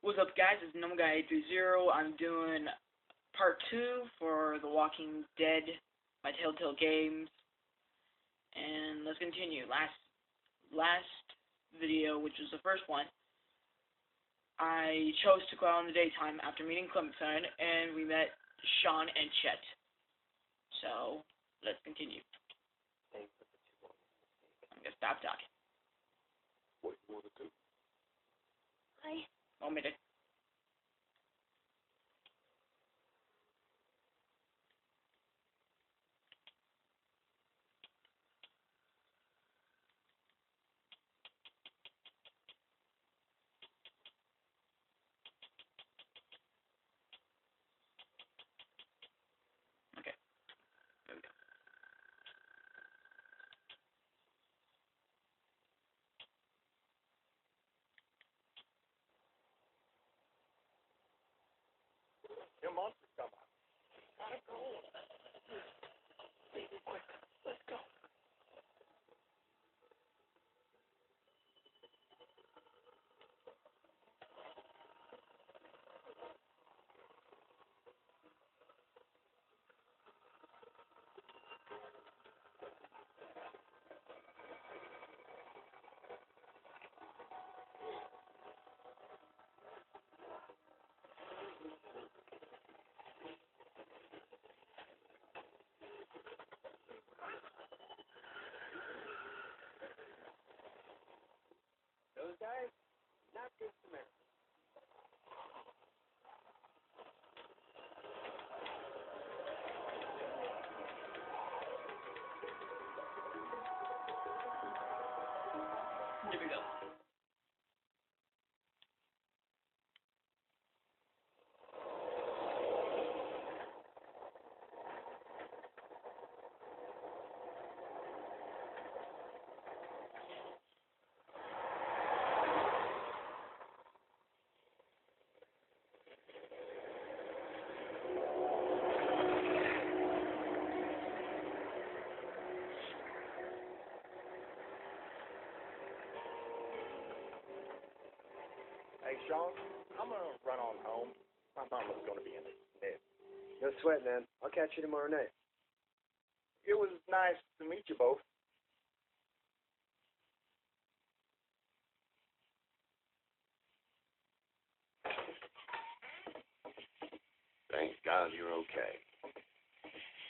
What's up, guys? It's Number Guy 830. I'm doing part 2 for The Walking Dead by Telltale Games. And let's continue. Last video, which was the first one, I chose to go out in the daytime after meeting Clementine, and we met Sean and Chet. So, let's continue. I'm gonna stop talking. What do you want to do? Hi. 1 minute. Okay. There we go. Your monster's come out. Gotta go. Quick, let's go. Those guys, not good Samaritans. There we go. Hey, Sean, I'm gonna run on home. My mama's gonna be in the net. No sweat, man. I'll catch you tomorrow night. It was nice to meet you both. Thank God you're okay.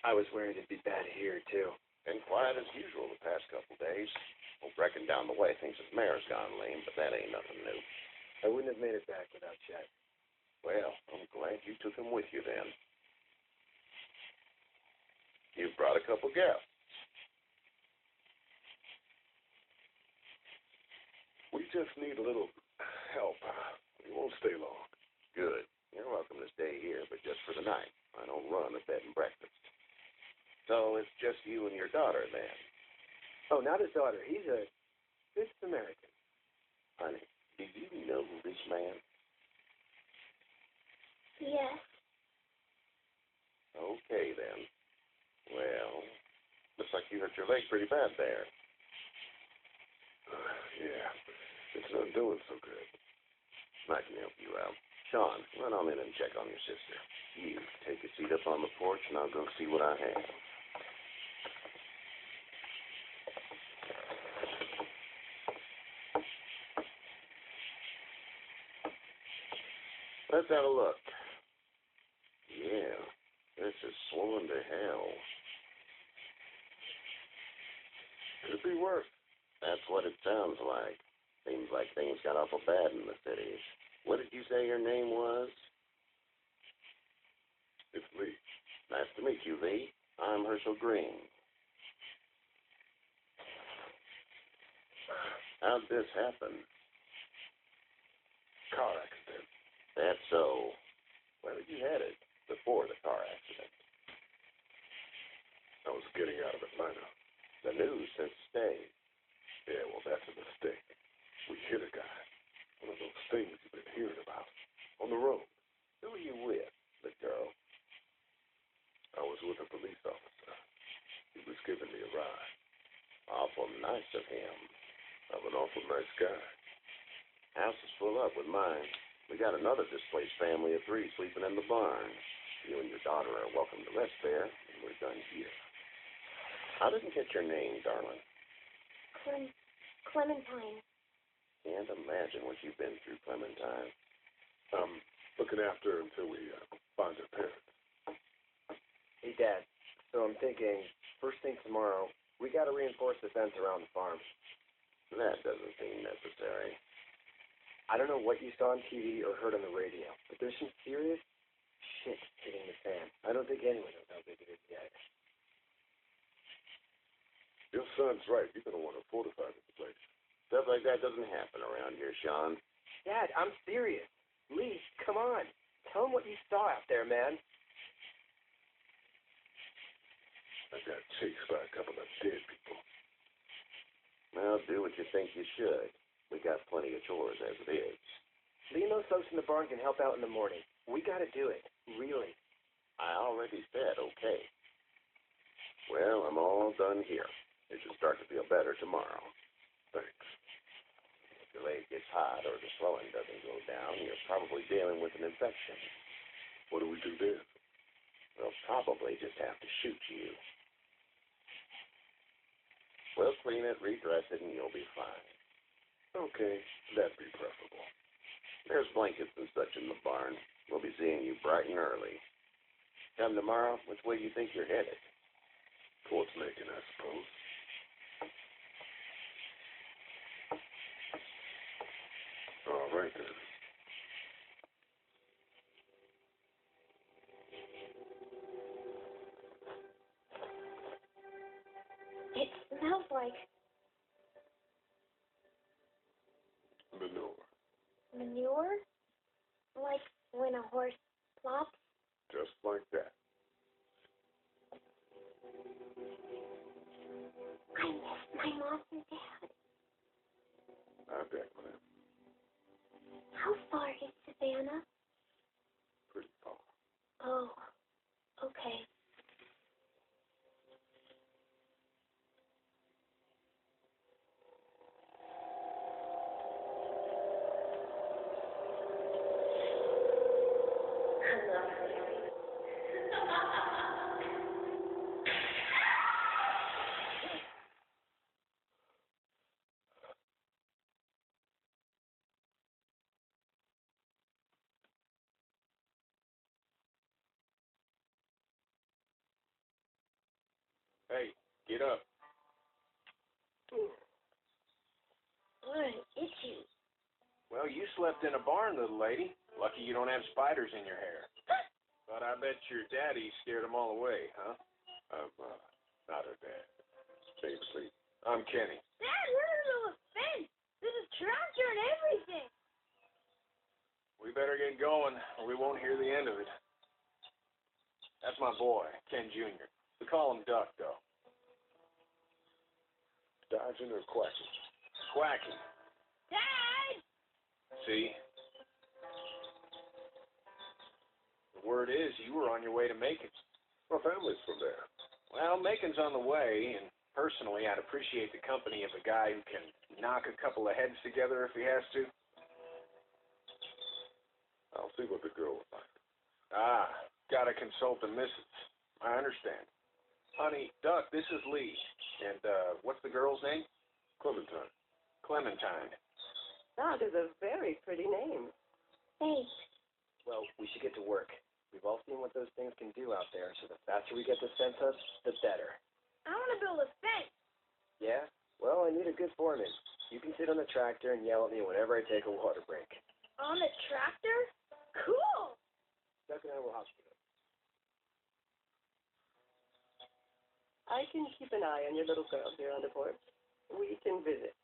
I was worried it'd be bad here, too. Been quiet as usual the past couple days. Well, reckon down the way thinks his mare's gone lame, but that ain't nothing new. I wouldn't have made it back without Chet. Well, I'm glad you took him with you then. You brought a couple guests. We just need a little help. We won't stay long. Good. You're welcome to stay here, but just for the night. I don't run a bed and breakfast. So it's just you and your daughter then? Oh, not his daughter. He's a good Samaritan. Honey, do you know this man? Yes. Okay, then. Well, looks like you hurt your leg pretty bad there. Yeah, it's not doing so good. I can help you out. Sean, run on in and check on your sister. You take a seat up on the porch, and I'll go see what I have. Let's have a look. Yeah, this is swollen to hell. Could be worse. That's what it sounds like. Seems like things got awful bad in the city. What did you say your name was? It's Lee. Nice to meet you, Lee. I'm Hershel Green. How'd this happen? Car accident. That's so. Where were you headed before the car accident? I was getting out of Atlanta. The news says stay. Yeah, well, that's a mistake. We hit a guy. One of those things you've been hearing about. On the road. Who were you with? The girl? I was with a police officer. He was giving me a ride. Awful nice of him. I'm an awful nice guy. House is full up with mine. We got another displaced family of 3 sleeping in the barn. You and your daughter are welcome to rest there, and we're done here. I didn't get your name, darling. Clementine. Can't imagine what you've been through, Clementine. I'm looking after her until we find her parents. Hey, Dad. So I'm thinking, first thing tomorrow, we got to reinforce the fence around the farm. That doesn't seem necessary. I don't know what you saw on TV or heard on the radio, but there's some serious shit hitting the fan. I don't think anyone knows how big it is yet. Your son's right. You're going to want to fortify this place. Stuff like that doesn't happen around here, Sean. Dad, I'm serious. Lee, come on. Tell him what you saw out there, man. I got chased by a couple of dead people. Well, do what you think you should. We got plenty of chores as it is. Lee and those folks in the barn can help out in the morning. We got to do it. Really. I already said okay. Well, I'm all done here. It should start to feel better tomorrow. Thanks. If your leg gets hot or the swelling doesn't go down, you're probably dealing with an infection. What do we do then? They'll probably just have to shoot you. We'll clean it, redress it, and you'll be fine. Okay, that'd be preferable. There's blankets and such in the barn. We'll be seeing you bright and early. Come tomorrow, which way do you think you're headed? Towards Macon, I suppose. All right, then. It smells like Manure. manure? Like when a horse flops? Just like that. I miss my mom and dad. I bet, Clem. How far is Savannah? Pretty far. Oh, okay. Hey, get up. I'm itchy. Well, you slept in a barn, little lady. Lucky you don't have spiders in your hair. But I bet your daddy scared them all away, huh? I'm not her dad. James Lee. I'm Kenny. Dad, we're in the middle of a fence. There's a tractor and everything. We better get going, or we won't hear the end of it. That's my boy, Ken Jr. We call him Duck, though. Dodging or quacking? Quacky. Dad! See? The word is you were on your way to Macon. My family's from there. Well, Macon's on the way, and personally, I'd appreciate the company of a guy who can knock a couple of heads together if he has to. I'll see what the girl will like. Ah, gotta consult the missus. I understand. Honey, Duck, this is Lee. And, what's the girl's name? Clementine. Clementine. That is a very pretty name. Thanks. Well, we should get to work. We've all seen what those things can do out there, so the faster we get this fence up, the better. I want to build a fence. Yeah? Well, I need a good foreman. You can sit on the tractor and yell at me whenever I take a water break. On the tractor? Cool. Duck and I will help you. I can keep an eye on your little girl here on the porch. We can visit.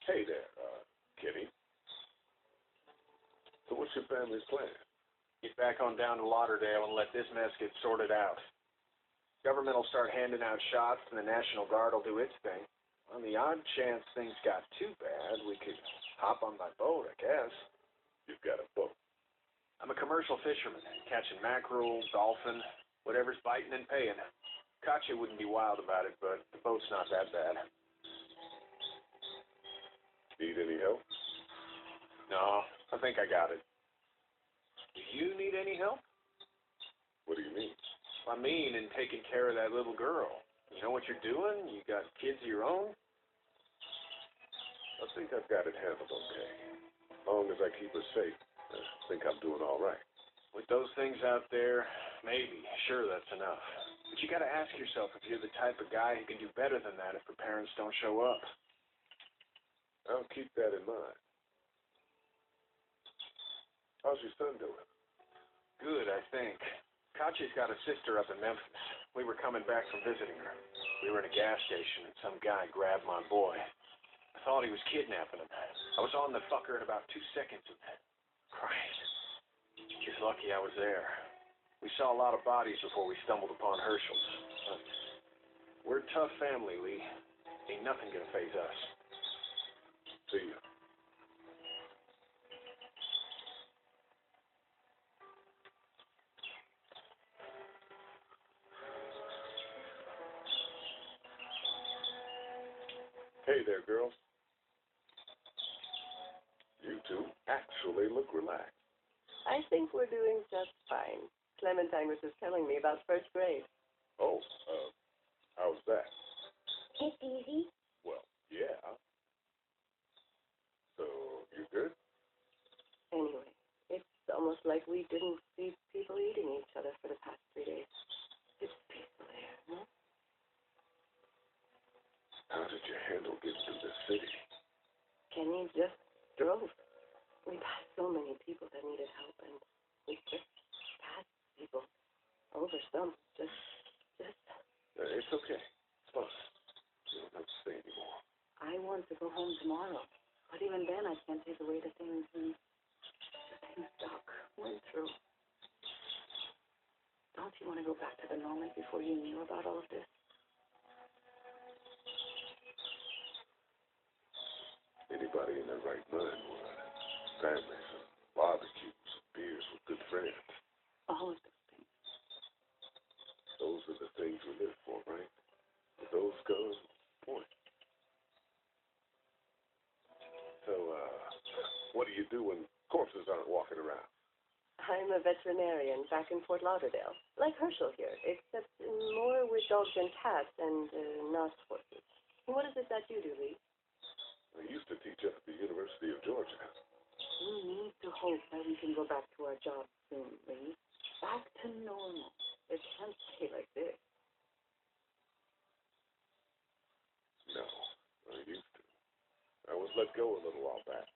Hey there, Kenny. So what's your family's plan? Get back on down to Lauderdale and let this mess get sorted out. Government will start handing out shots, and the National Guard will do its thing. On the odd chance things got too bad, we could hop on my boat, I guess. You've got a boat. I'm a commercial fisherman, catching mackerel, dolphin, whatever's biting and paying. Katya wouldn't be wild about it, but the boat's not that bad. Need any help? No, I think I got it. Do you need any help? What do you mean? I mean, in taking care of that little girl. You know what you're doing? You got kids of your own? I think I've got it handled okay. As long as I keep her safe, I think I'm doing all right. With those things out there, maybe. Sure, that's enough. But you gotta ask yourself if you're the type of guy who can do better than that if her parents don't show up. I'll keep that in mind. How's your son doing? Good, I think. Katya's got a sister up in Memphis. We were coming back from visiting her. We were in a gas station and some guy grabbed my boy. I thought he was kidnapping him. I was on the fucker in about 2 seconds and Christ. Just lucky I was there. We saw a lot of bodies before we stumbled upon Hershels. But we're a tough family, Lee. Ain't nothing gonna faze us. See you. Hey there, girls. You two actually look relaxed. I think we're doing just fine. Clementine was just telling me about first grade. Oh, how's that? It's easy. Well, yeah. So, you good? Anyway, it's almost like we didn't see people eating each other for the past 3 days. It's peaceful here, no? How did you handle getting to the city? Kenny just drove. We passed so many people that needed help, and we just passed people over some. Just. It's okay. It's fine. You don't have to stay anymore. I want to go home tomorrow, but even then I can't take away the things Doc went through. Don't you want to go back to the moment before you knew about all of this? Anybody in their right mind would. Families and barbecues, beers with good friends. All of those things. Those are the things we live for, right? With those guns, point. So, what do you do when corpses aren't walking around? I'm a veterinarian back in Fort Lauderdale, like Herschel here, except more with dogs and cats and not horses. What is it that you do, Lee? I used to teach up at the University of Georgia. We need to hope that we can go back to our job soon, Lee. Back to normal. It can't stay like this. No, I used to. I was let go a little while back.